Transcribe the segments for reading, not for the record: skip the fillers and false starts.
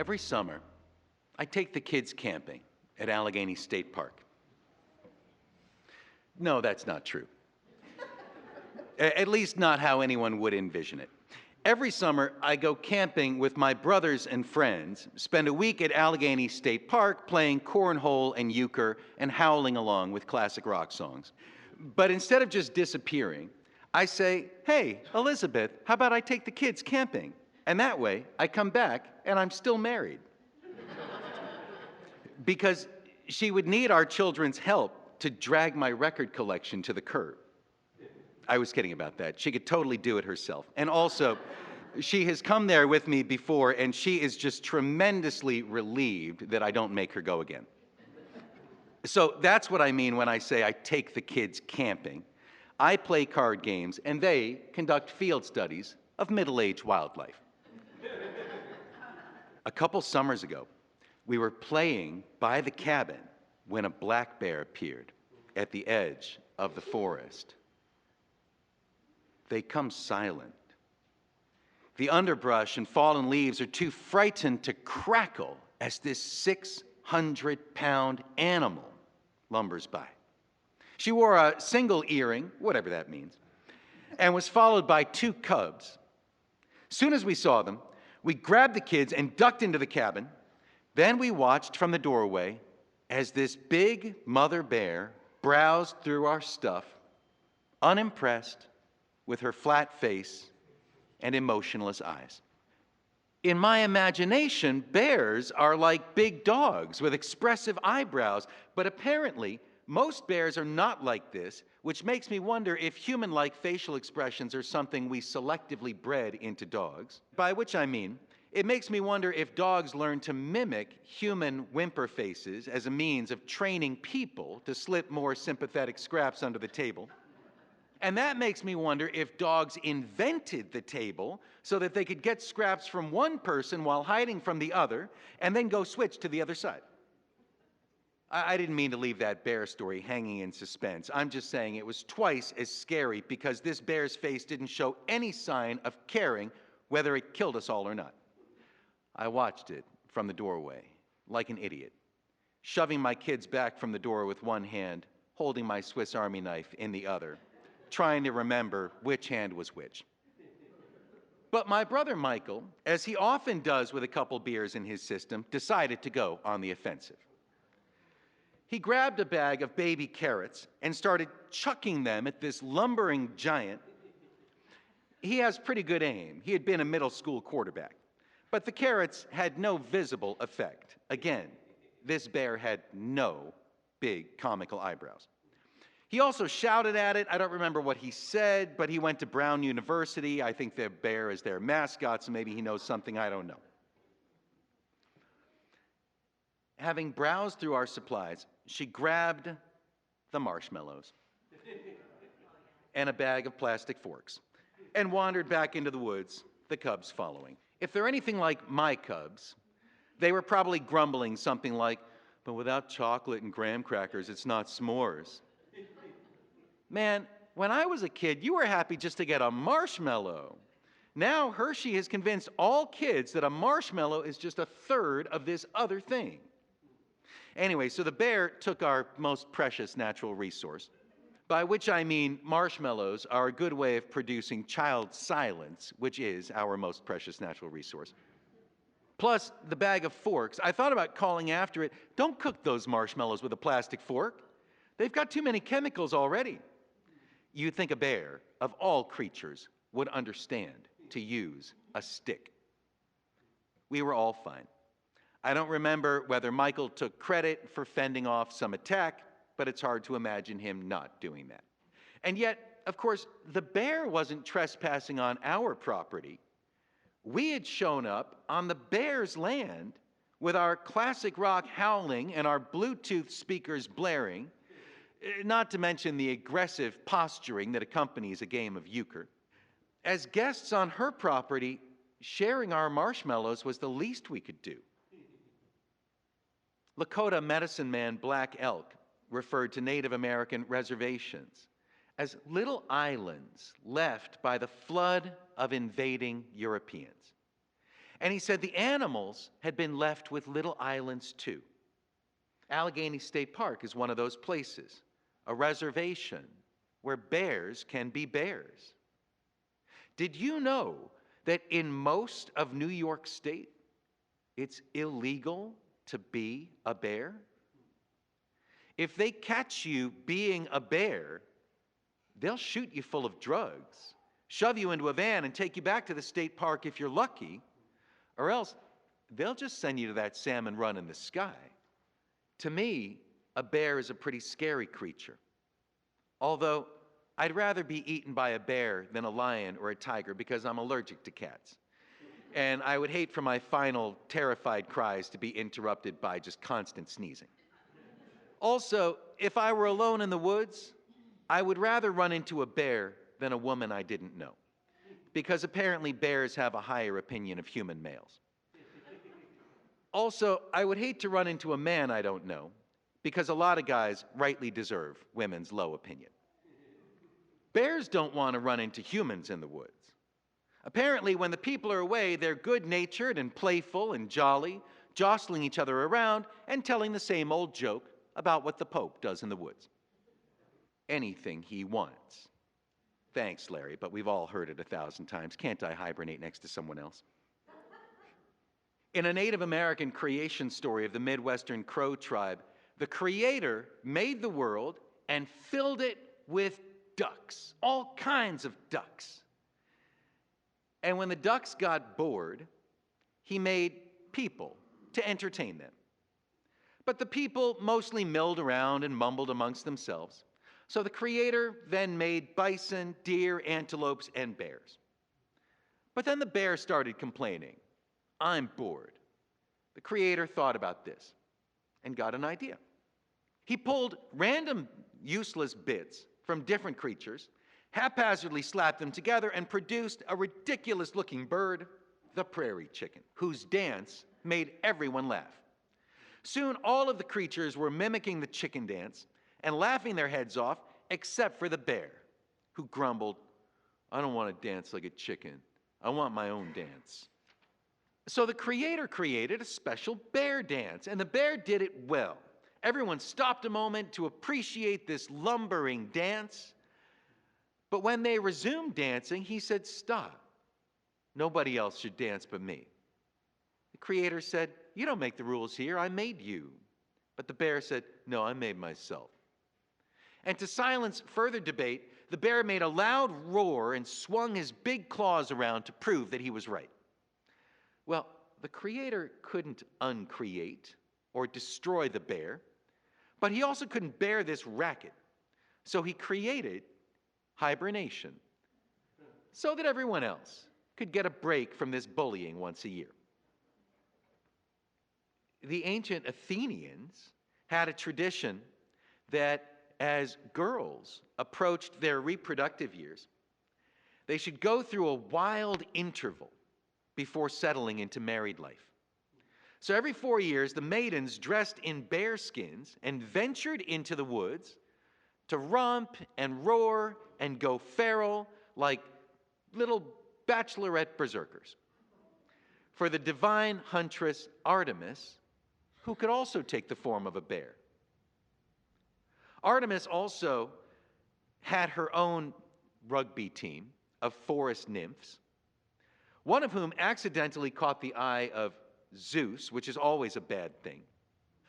Every summer, I take the kids camping at Allegany State Park. No, that's not true. At least not how anyone would envision it. Every summer, I go camping with my brothers and friends, spend a week at Allegany State Park playing cornhole and euchre and howling along with classic rock songs. But instead of just disappearing, I say, hey, Elizabeth, how about I take the kids camping? And that way, I come back and I'm still married. Because she would need our children's help to drag my record collection to the curb. I was kidding about that. She could totally do it herself. And also, she has come there with me before, and she is just tremendously relieved that I don't make her go again. So that's what I mean when I say I take the kids camping. I play card games, and they conduct field studies of middle-aged wildlife. A couple summers ago, we were playing by the cabin when a black bear appeared at the edge of the forest. They come silent. The underbrush and fallen leaves are too frightened to crackle as this 600-pound animal lumbers by. She wore a single earring, whatever that means, and was followed by 2 cubs. Soon as we saw them, we grabbed the kids and ducked into the cabin. Then we watched from the doorway as this big mother bear browsed through our stuff, unimpressed, with her flat face and emotionless eyes. In my imagination, bears are like big dogs with expressive eyebrows, but apparently most bears are not like this, which makes me wonder if human-like facial expressions are something we selectively bred into dogs. By which I mean, it makes me wonder if dogs learn to mimic human whimper faces as a means of training people to slip more sympathetic scraps under the table. And that makes me wonder if dogs invented the table so that they could get scraps from one person while hiding from the other, and then go switch to the other side. I didn't mean to leave that bear story hanging in suspense. I'm just saying it was twice as scary because this bear's face didn't show any sign of caring whether it killed us all or not. I watched it from the doorway like an idiot, shoving my kids back from the door with one hand, holding my Swiss Army knife in the other, trying to remember which hand was which. But my brother Michael, as he often does with a couple beers in his system, decided to go on the offensive. He grabbed a bag of baby carrots and started chucking them at this lumbering giant. He has pretty good aim. He had been a middle school quarterback. But the carrots had no visible effect. Again, this bear had no big comical eyebrows. He also shouted at it. I don't remember what he said, but he went to Brown University. I think the bear is their mascot, so maybe he knows something I don't know. Having browsed through our supplies, she grabbed the marshmallows and a bag of plastic forks and wandered back into the woods, the cubs following. If they're anything like my cubs, they were probably grumbling something like, but without chocolate and graham crackers, it's not s'mores. Man, when I was a kid, you were happy just to get a marshmallow. Now Hershey has convinced all kids that a marshmallow is just a third of this other thing. Anyway, so the bear took our most precious natural resource, by which I mean marshmallows are a good way of producing child silence, which is our most precious natural resource. Plus, the bag of forks. I thought about calling after it, don't cook those marshmallows with a plastic fork. They've got too many chemicals already. You'd think a bear, of all creatures, would understand to use a stick. We were all fine. I don't remember whether Michael took credit for fending off some attack, but it's hard to imagine him not doing that. And yet, of course, the bear wasn't trespassing on our property. We had shown up on the bear's land with our classic rock howling and our Bluetooth speakers blaring, not to mention the aggressive posturing that accompanies a game of euchre. As guests on her property, sharing our marshmallows was the least we could do. Lakota medicine man Black Elk referred to Native American reservations as little islands left by the flood of invading Europeans. And he said the animals had been left with little islands too. Allegany State Park is one of those places, a reservation where bears can be bears. Did you know that in most of New York State, it's illegal to be a bear? If they catch you being a bear, they'll shoot you full of drugs, shove you into a van, and take you back to the state park if you're lucky, or else they'll just send you to that salmon run in the sky. To me, a bear is a pretty scary creature. Although, I'd rather be eaten by a bear than a lion or a tiger because I'm allergic to cats. And I would hate for my final terrified cries to be interrupted by just constant sneezing. Also, if I were alone in the woods, I would rather run into a bear than a woman I didn't know, because apparently bears have a higher opinion of human males. Also, I would hate to run into a man I don't know, because a lot of guys rightly deserve women's low opinion. Bears don't want to run into humans in the woods. Apparently, when the people are away, they're good-natured and playful and jolly, jostling each other around and telling the same old joke about what the Pope does in the woods. Anything he wants. Thanks, Larry, but we've all heard it 1,000 times. Can't I hibernate next to someone else? In a Native American creation story of the Midwestern Crow tribe, the Creator made the world and filled it with ducks, all kinds of ducks. And when the ducks got bored, he made people to entertain them. But the people mostly milled around and mumbled amongst themselves. So the Creator then made bison, deer, antelopes, and bears. But then the bear started complaining. I'm bored. The Creator thought about this and got an idea. He pulled random useless bits from different creatures, haphazardly slapped them together, and produced a ridiculous-looking bird, the prairie chicken, whose dance made everyone laugh. Soon, all of the creatures were mimicking the chicken dance and laughing their heads off, except for the bear, who grumbled, I don't want to dance like a chicken. I want my own dance. So the Creator created a special bear dance, and the bear did it well. Everyone stopped a moment to appreciate this lumbering dance. But when they resumed dancing, he said, stop. Nobody else should dance but me. The Creator said, you don't make the rules here, I made you. But the bear said, no, I made myself. And to silence further debate, the bear made a loud roar and swung his big claws around to prove that he was right. Well, the Creator couldn't uncreate or destroy the bear, but he also couldn't bear this racket. So he created hibernation, so that everyone else could get a break from this bullying once a year. The ancient Athenians had a tradition that as girls approached their reproductive years, they should go through a wild interval before settling into married life. So every 4 years, the maidens dressed in bear skins and ventured into the woods to romp and roar and go feral like little bachelorette berserkers for the divine huntress Artemis, who could also take the form of a bear. Artemis also had her own rugby team of forest nymphs, one of whom accidentally caught the eye of Zeus, which is always a bad thing.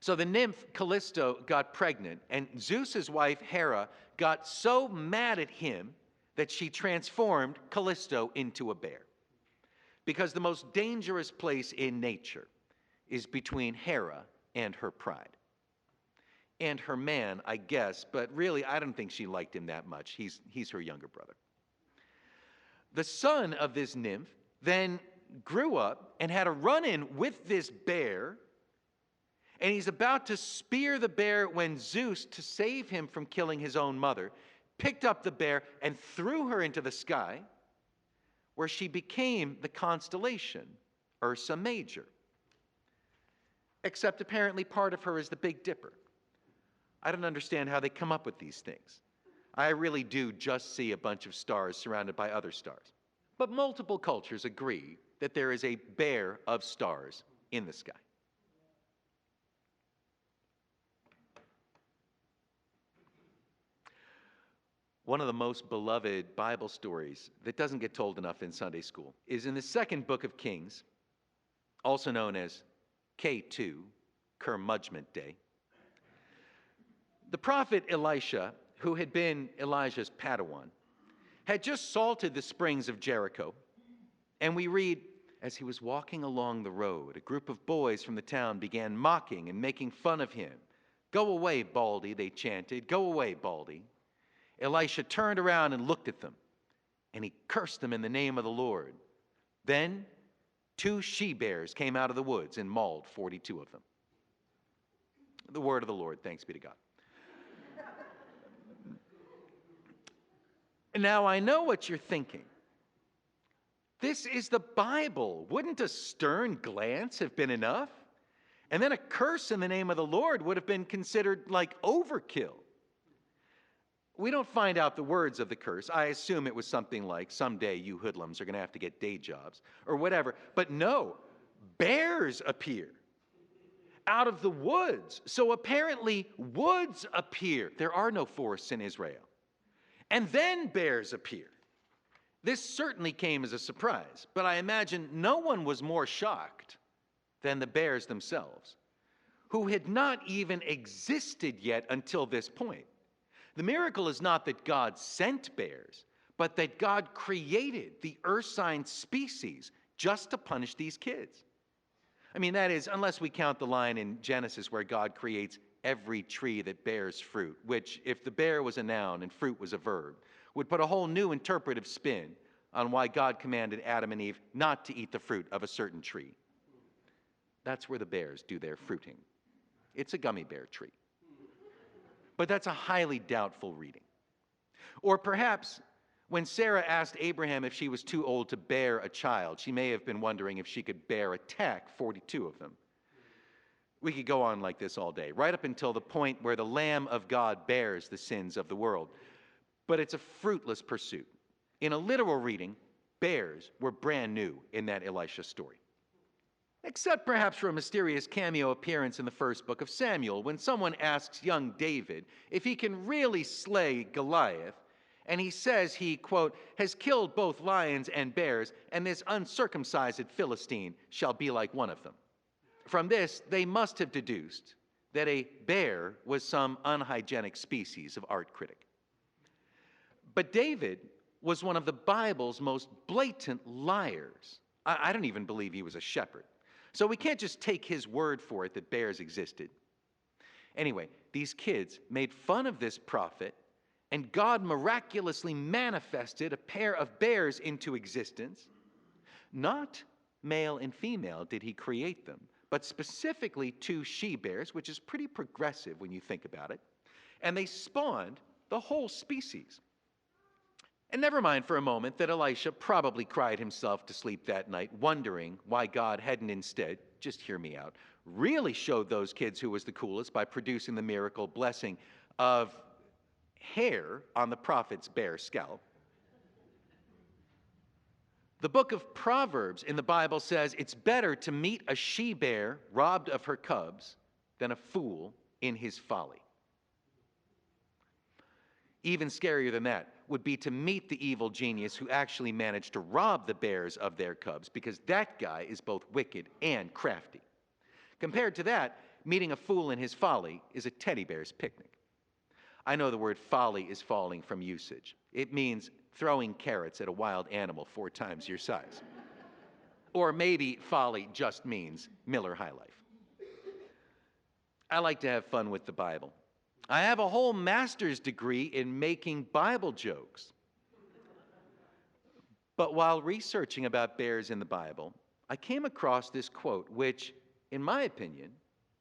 So the nymph Callisto got pregnant, and Zeus's wife Hera got so mad at him that she transformed Callisto into a bear. Because the most dangerous place in nature is between Hera and her pride. And her man, I guess, but really I don't think she liked him that much. He's her younger brother. The son of this nymph then grew up and had a run-in with this bear, and he's about to spear the bear when Zeus, to save him from killing his own mother, picked up the bear and threw her into the sky, where she became the constellation Ursa Major. Except apparently part of her is the Big Dipper. I don't understand how they come up with these things. I really do just see a bunch of stars surrounded by other stars. But multiple cultures agree that there is a bear of stars in the sky. One of the most beloved Bible stories that doesn't get told enough in Sunday school is in the second book of Kings, also known as K2, Curmudgeonment Day. The prophet Elisha, who had been Elijah's Padawan, had just salted the springs of Jericho. And we read, as he was walking along the road, a group of boys from the town began mocking and making fun of him. "Go away, Baldy," they chanted. "Go away, Baldy." Elisha turned around and looked at them, and he cursed them in the name of the Lord. Then 2 she-bears came out of the woods and mauled 42 of them. The word of the Lord, thanks be to God. Now, I know what you're thinking. This is the Bible. Wouldn't a stern glance have been enough? And then a curse in the name of the Lord would have been considered like overkill. We don't find out the words of the curse. I assume it was something like, "Someday you hoodlums are going to have to get day jobs," or whatever. But no, bears appear out of the woods. So apparently woods appear. There are no forests in Israel. And then bears appear. This certainly came as a surprise, but I imagine no one was more shocked than the bears themselves, who had not even existed yet until this point. The miracle is not that God sent bears, but that God created the ursine species just to punish these kids. I mean, that is, unless we count the line in Genesis where God creates every tree that bears fruit, which, if the bear was a noun and fruit was a verb, would put a whole new interpretive spin on why God commanded Adam and Eve not to eat the fruit of a certain tree. That's where the bears do their fruiting. It's a gummy bear tree. But that's a highly doubtful reading. Or perhaps when Sarah asked Abraham if she was too old to bear a child, she may have been wondering if she could bear a tack, 42 of them. We could go on like this all day, right up until the point where the Lamb of God bears the sins of the world. But it's a fruitless pursuit. In a literal reading, bears were brand new in that Elisha story. Except perhaps for a mysterious cameo appearance in the first book of Samuel, when someone asks young David if he can really slay Goliath, and he says he, quote, "has killed both lions and bears, and this uncircumcised Philistine shall be like one of them." From this, they must have deduced that a bear was some unhygienic species of art critic. But David was one of the Bible's most blatant liars. I don't even believe he was a shepherd. So we can't just take his word for it that bears existed. Anyway, these kids made fun of this prophet, and God miraculously manifested a pair of bears into existence. Not male and female did he create them, but specifically 2 she-bears, which is pretty progressive when you think about it. And they spawned the whole species. And never mind for a moment that Elisha probably cried himself to sleep that night, wondering why God hadn't instead, just hear me out, really showed those kids who was the coolest by producing the miracle blessing of hair on the prophet's bare scalp. The book of Proverbs in the Bible says it's better to meet a she-bear robbed of her cubs than a fool in his folly. Even scarier than that would be to meet the evil genius who actually managed to rob the bears of their cubs, because that guy is both wicked and crafty. Compared to that, meeting a fool in his folly is a teddy bear's picnic. I know the word folly is falling from usage. It means throwing carrots at a wild animal 4 times your size. Or maybe folly just means Miller High Life. I like to have fun with the Bible. I have a whole master's degree in making Bible jokes. But while researching about bears in the Bible, I came across this quote, which, in my opinion,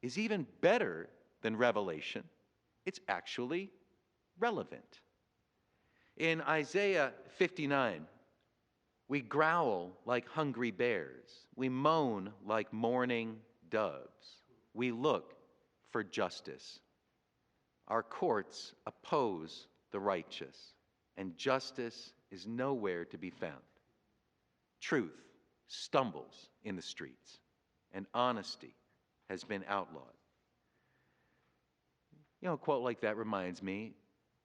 is even better than revelation. It's actually relevant. In Isaiah 59, we growl like hungry bears. We moan like mourning doves. We look for justice. Our courts oppose the righteous, and justice is nowhere to be found. Truth stumbles in the streets, and honesty has been outlawed. You know, a quote like that reminds me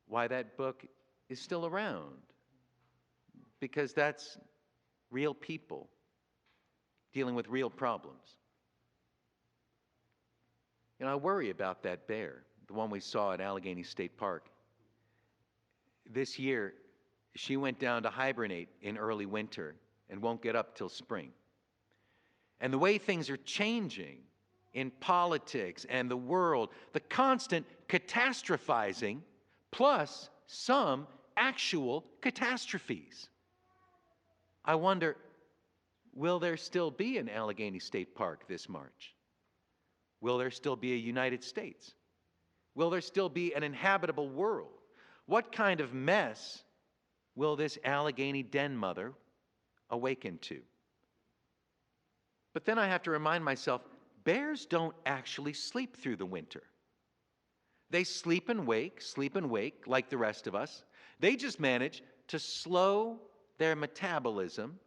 why that book is still around. Because that's real people dealing with real problems. You know, I worry about that bear, the one we saw at Allegany State Park. This year, she went down to hibernate in early winter and won't get up till spring. And the way things are changing in politics and the world, the constant catastrophizing, plus some actual catastrophes. I wonder, will there still be an Allegany State Park this March? Will there still be a United States? Will there still be an inhabitable world? What kind of mess will this Allegany den mother awaken to? But then I have to remind myself, bears don't actually sleep through the winter. They sleep and wake like the rest of us. They just manage to slow their metabolism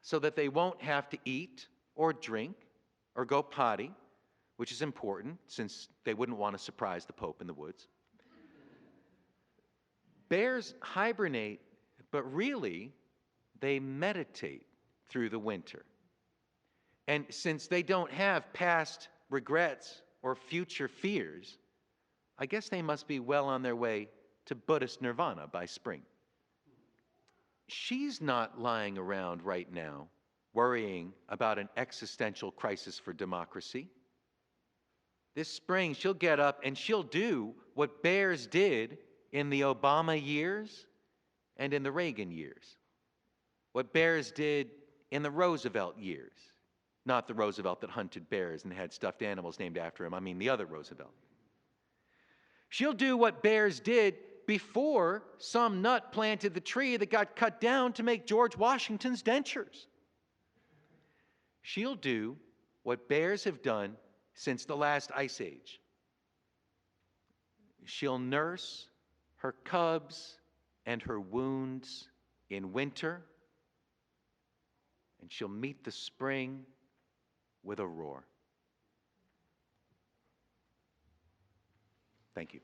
so that they won't have to eat or drink or go potty, which is important since they wouldn't want to surprise the Pope in the woods. Bears hibernate, but really they meditate through the winter. And since they don't have past regrets or future fears, I guess they must be well on their way to Buddhist nirvana by spring. She's not lying around right now worrying about an existential crisis for democracy. This spring, she'll get up and she'll do what bears did in the Obama years and in the Reagan years. What bears did in the Roosevelt years. Not the Roosevelt that hunted bears and had stuffed animals named after him. I mean the other Roosevelt. She'll do what bears did before some nut planted the tree that got cut down to make George Washington's dentures. She'll do what bears have done since the last ice age. She'll nurse her cubs and her wounds in winter, and she'll meet the spring with a roar. Thank you.